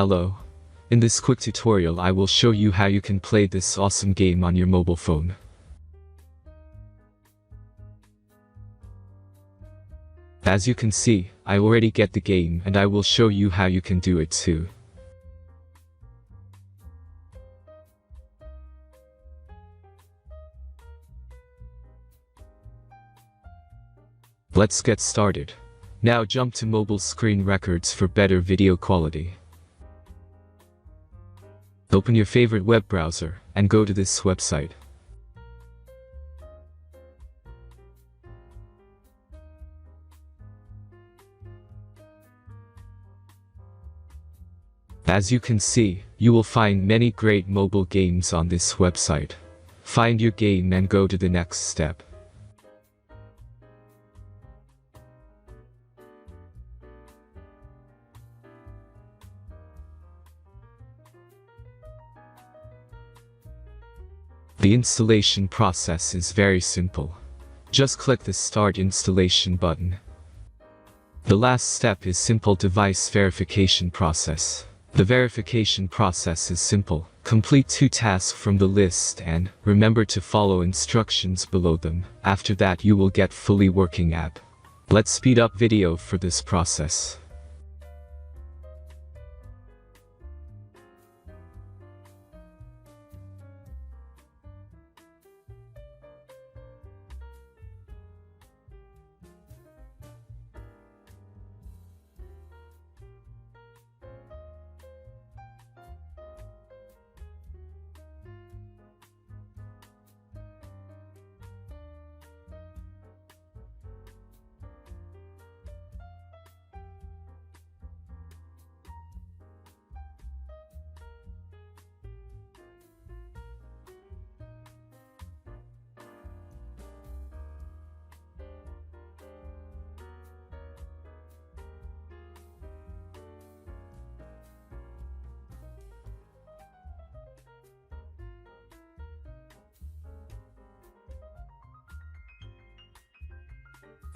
Hello. In this quick tutorial I will show you how you can play this awesome game on your mobile phone. As you can see, I already get the game and I will show you how you can do it too. Let's get started. Now jump to mobile screen records for better video quality. Open your favorite web browser and go to this website. As you can see, you will find many great mobile games on this website. Find your game and go to the next step. The installation process is very simple. Just click the Start Installation button. The last step is simple device verification process. The verification process is simple. Complete 2 tasks from the list and remember to follow instructions below them. After that you will get fully working app. Let's speed up video for this process.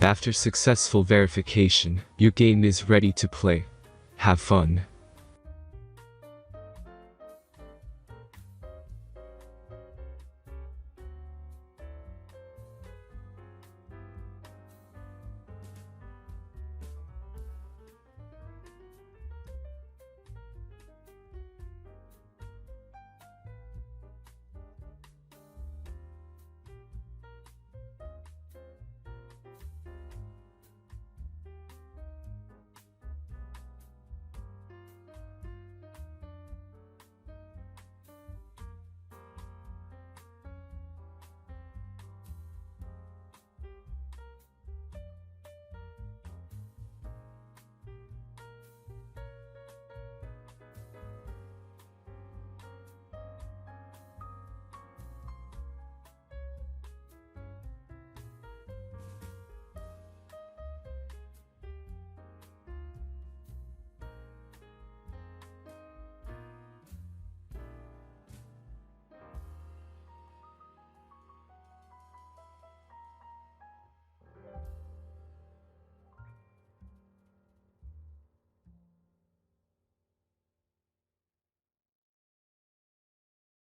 After successful verification, your game is ready to play. Have fun.